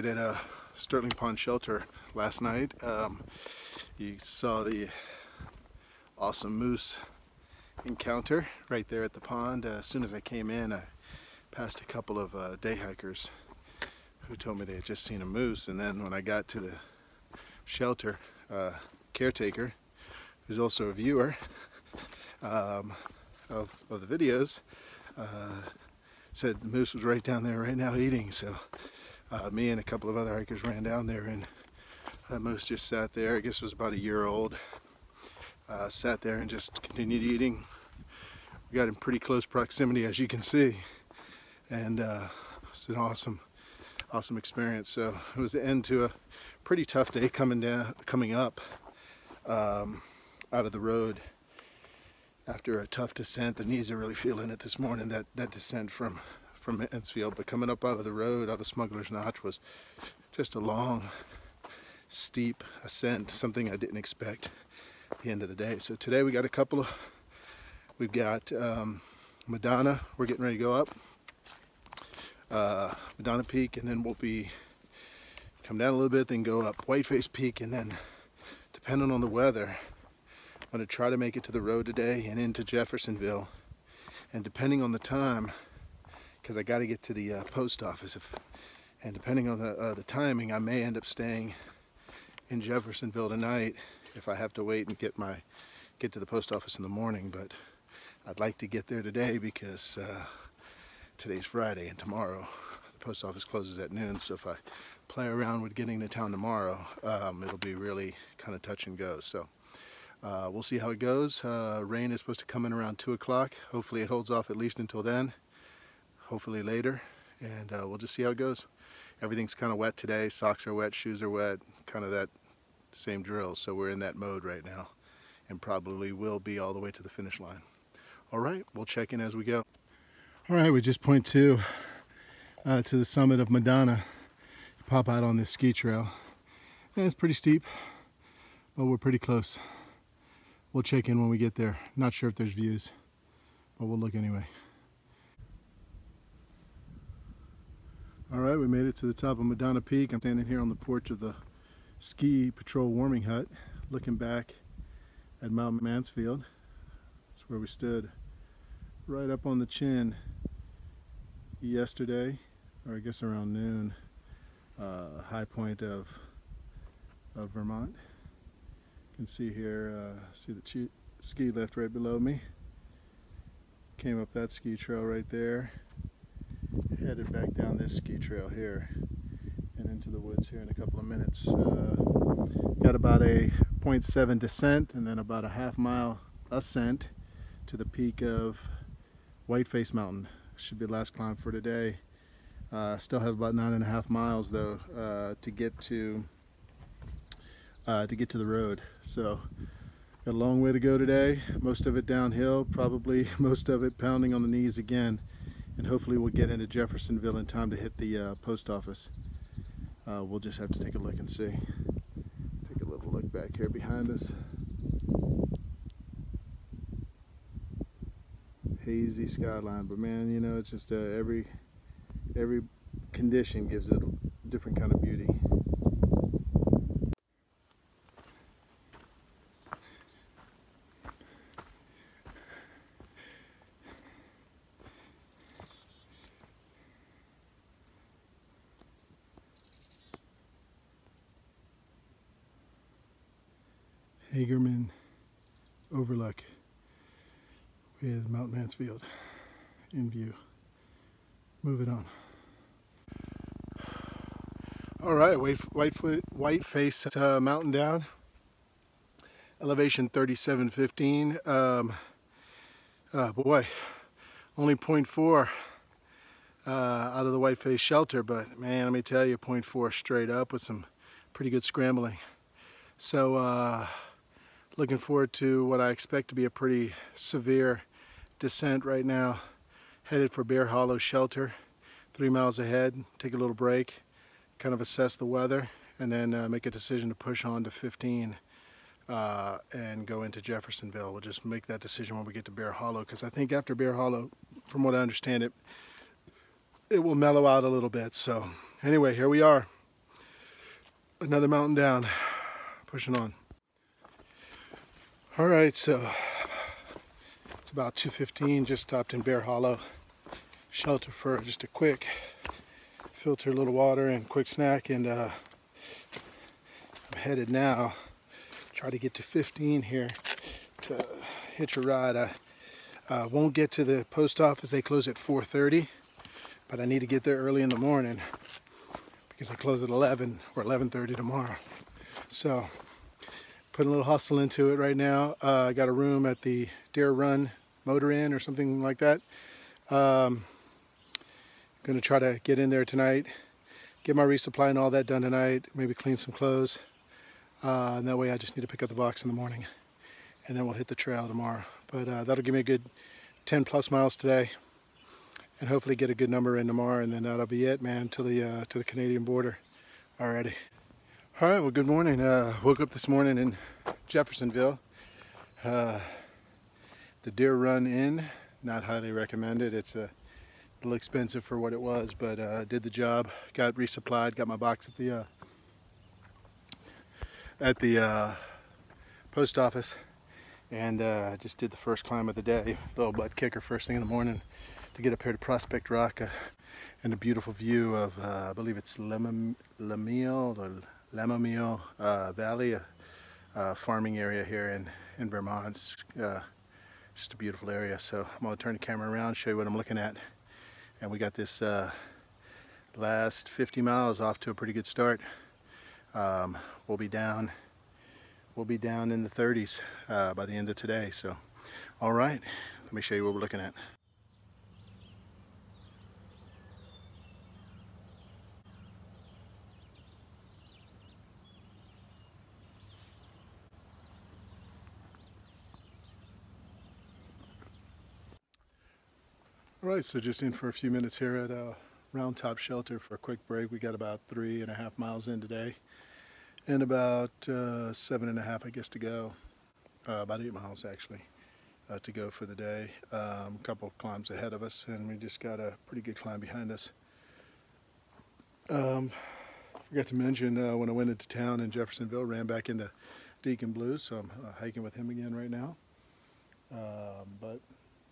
stayed at a Sterling Pond shelter last night. You saw the awesome moose encounter right there at the pond. As soon as I came in, I passed a couple of day hikers who told me they had just seen a moose, and then when I got to the shelter, caretaker, who's also a viewer of the videos, said the moose was right down there right now eating. So me and a couple of other hikers ran down there, and that moose just sat there. I guess it was about a year old. Sat there and just continued eating. We got in pretty close proximity, as you can see, and it's an awesome experience. So it was the end to a pretty tough day coming up out of the road after a tough descent. The knees are really feeling it this morning, that descent from Mansfield. But coming up out of the road, out of Smuggler's Notch, was just a long, steep ascent, something I didn't expect at the end of the day. So today we got we've got Madonna. We're getting ready to go up Madonna Peak, and then we'll come down a little bit, then go up Whiteface Peak, and then depending on the weather, I'm going to try to make it to the road today and into Jeffersonville. And depending on the time, because I got to get to the post office, and depending on the timing, I may end up staying in Jeffersonville tonight if I have to wait and get to the post office in the morning. But I'd like to get there today because today's Friday, and tomorrow the post office closes at noon. So if I play around with getting to town tomorrow, it'll be really kind of touch and go. So we'll see how it goes. Rain is supposed to come in around 2 o'clock. Hopefully it holds off at least until then, hopefully later, and we'll just see how it goes. Everything's kind of wet today. Socks are wet, shoes are wet, kind of that same drill. So we're in that mode right now, and probably will be all the way to the finish line. All right, we'll check in as we go. All right, we just point to the summit of Madonna. Pop out on this ski trail, and it's pretty steep, but we're pretty close. We'll check in when we get there. Not sure if there's views, but we'll look anyway. All right, we made it to the top of Madonna Peak. I'm standing here on the porch of the ski patrol warming hut, looking back at Mount Mansfield. That's where we stood, right up on the chin yesterday, or I guess around noon. High point of Vermont. You can see here, see the ski lift right below me. Came up that ski trail right there, headed back down this ski trail here and into the woods here in a couple of minutes. Got about a 0.7 descent and then about a half-mile ascent to the peak of Whiteface Mountain. Should be the last climb for today. Still have about 9.5 miles though to get to the road. So got a long way to go today. Most of it downhill, probably most of it pounding on the knees again. And hopefully we'll get into Jeffersonville in time to hit the post office. We'll just have to take a look and see. Take a little look back here behind us. Hazy skyline, but man, you know, it's just every condition gives it a different kind of beauty. Hagerman Overlook with Mount Mansfield in view. Moving on. All right, Whiteface mountain down. Elevation 3715. Boy, only 0.4 out of the Whiteface shelter, but man, let me tell you, 0.4 straight up with some pretty good scrambling. So looking forward to what I expect to be a pretty severe descent right now. Headed for Bear Hollow Shelter, 3 miles ahead. Take a little break, kind of assess the weather, and then make a decision to push on to 15 and go into Jeffersonville. We'll just make that decision when we get to Bear Hollow, because I think after Bear Hollow, from what I understand, it will mellow out a little bit. So anyway, here we are. Another mountain down, pushing on. All right, so it's about 2:15, just stopped in Bear Hollow shelter for just a quick filter, a little water and quick snack, and I'm headed now, try to get to 15 here to hitch a ride. I won't get to the post office, they close at 4:30, but I need to get there early in the morning because they close at 11 or 11:30 tomorrow. So putting a little hustle into it right now. I got a room at the Dare Run Motor Inn or something like that. Gonna try to get in there tonight, get my resupply and all that done tonight, maybe clean some clothes. And that way I just need to pick up the box in the morning and then we'll hit the trail tomorrow. But that'll give me a good 10 plus miles today and hopefully get a good number in tomorrow, and then that'll be it, man, to the Canadian border already. All right, well, good morning. Woke up this morning in Jeffersonville. The Deer Run Inn, not highly recommended. It's a little expensive for what it was, but did the job. Got resupplied, got my box at the post office, and just did the first climb of the day. Little butt kicker first thing in the morning to get up here to Prospect Rock and a beautiful view of, I believe it's LAMOILLE or LAMOILLE Valley, farming area here in Vermont. It's just a beautiful area. So I'm going to turn the camera around, show you what I'm looking at. And we got this last 50 miles off to a pretty good start. We'll be down in the 30s by the end of today. So, all right, let me show you what we're looking at. All right, so just in for a few minutes here at ROUNDTOP shelter for a quick break. We got about 3.5 miles in today and about 7.5, I guess, to go. About 8 miles actually to go for the day. A couple of climbs ahead of us, and we just got a pretty good climb behind us. Forgot to mention when I went into town in Jeffersonville, ran back into Deacon Blues, so I'm hiking with him again right now. But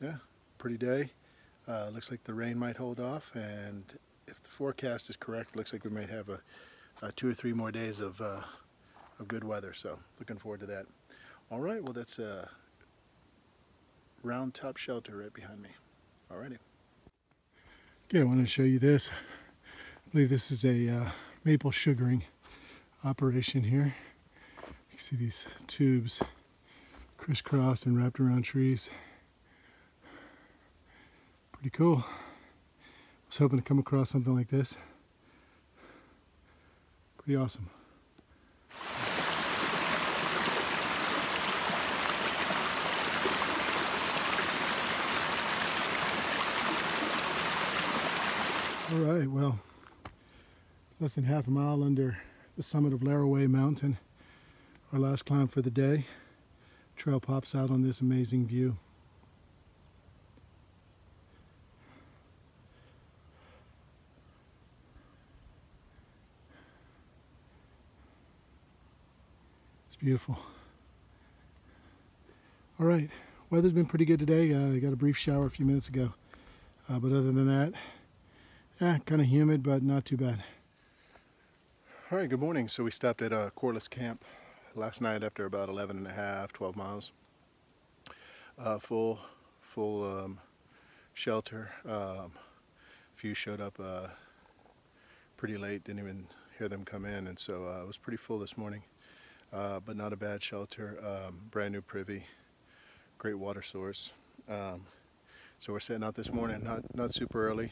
yeah, pretty day. Looks like the rain might hold off, and if the forecast is correct, looks like we might have 2 or 3 more days of good weather. So looking forward to that. All right, well, that's ROUNDTOP shelter right behind me. Alrighty. Okay, I want to show you this. I believe this is a maple sugaring operation here. You can see these tubes crisscrossed and wrapped around trees. Pretty cool. I was hoping to come across something like this. Pretty awesome. All right, well, less than half a mile under the summit of Laraway Mountain. Our last climb for the day. Trail pops out on this amazing view. It's beautiful. All right, weather's been pretty good today. I got a brief shower a few minutes ago, but other than that, yeah, kind of humid, but not too bad. All right, good morning. So we stopped at Corliss Camp last night after about 11.5, 12 miles. Full shelter. A few showed up pretty late, didn't even hear them come in, and so it was pretty full this morning. But not a bad shelter. Brand new privy, great water source. So we're setting out this morning, not super early.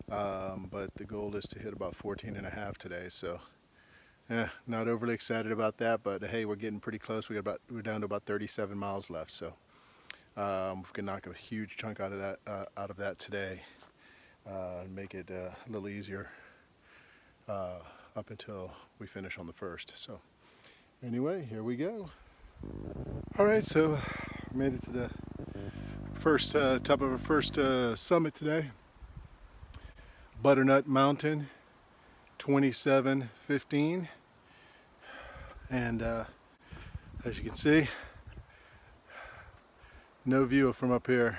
But the goal is to hit about 14.5 today, so not overly excited about that, but hey, we're getting pretty close. We're down to about 37 miles left, so we can knock a huge chunk out of that today and make it a little easier up until we finish on the 1st. So anyway, here we go. All right, so we made it to the first top of our first summit today. Butternut Mountain, 2715. And as you can see, no view from up here.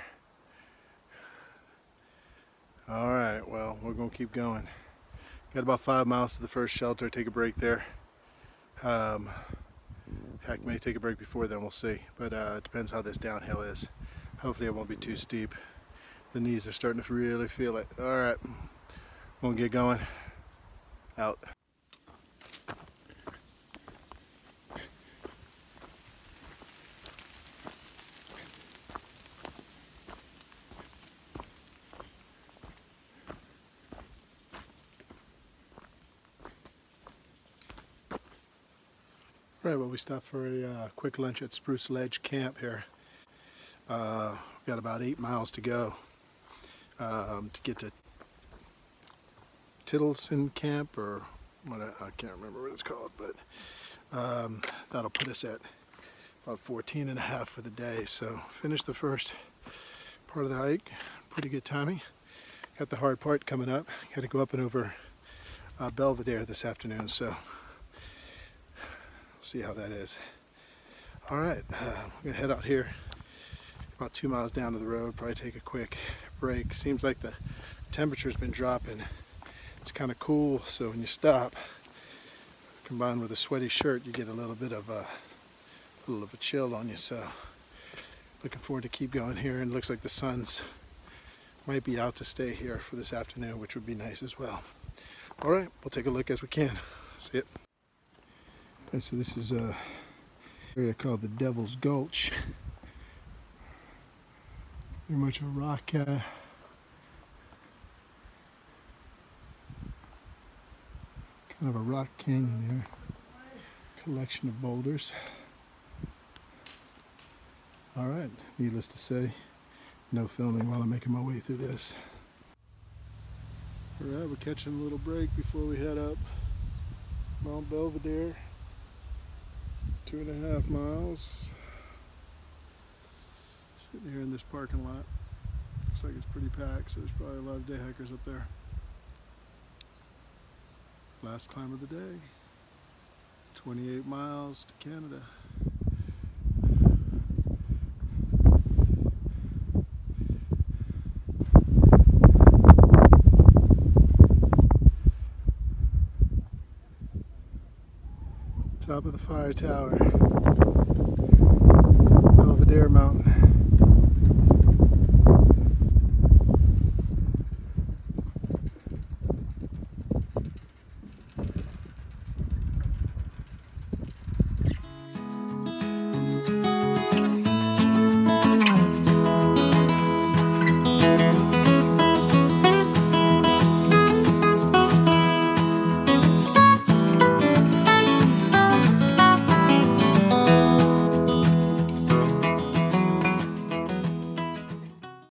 Alright, well, we're going to keep going. Got about 5 miles to the first shelter, take a break there. Heck, may take a break before then, we'll see. But it depends how this downhill is. Hopefully it won't be too steep. The knees are starting to really feel it. Alright, we'll get going. Out. Right, well, we stopped for a quick lunch at Spruce Ledge Camp here. We've got about 8 miles to go to get to Tittleson Camp, or what, I can't remember what it's called, but that'll put us at about 14.5 for the day. So finished the first part of the hike, pretty good timing. Got the hard part coming up. Got to go up and over Belvedere this afternoon, so see how that is. All right, we're gonna head out here about 2 miles down to the road, probably take a quick break. Seems like the temperature's been dropping. It's kind of cool, so when you stop, combined with a sweaty shirt, you get a little bit of a chill on you. So looking forward to keep going here, and it looks like the sun's might be out to stay here for this afternoon, which would be nice as well. All right, we'll take a look as we can. See it. Okay, so this is a area called the Devil's Gulch. Very much a rock kind of a rock canyon here. Collection of boulders. All right, needless to say, no filming while I'm making my way through this. All right, we're catching a little break before we head up Mount Belvedere. 2.5 miles. Sitting here in this parking lot. Looks like it's pretty packed, so there's probably a lot of day hikers up there. Last climb of the day. 28 miles to Canada. Top of the fire tower, Belvedere Mountain.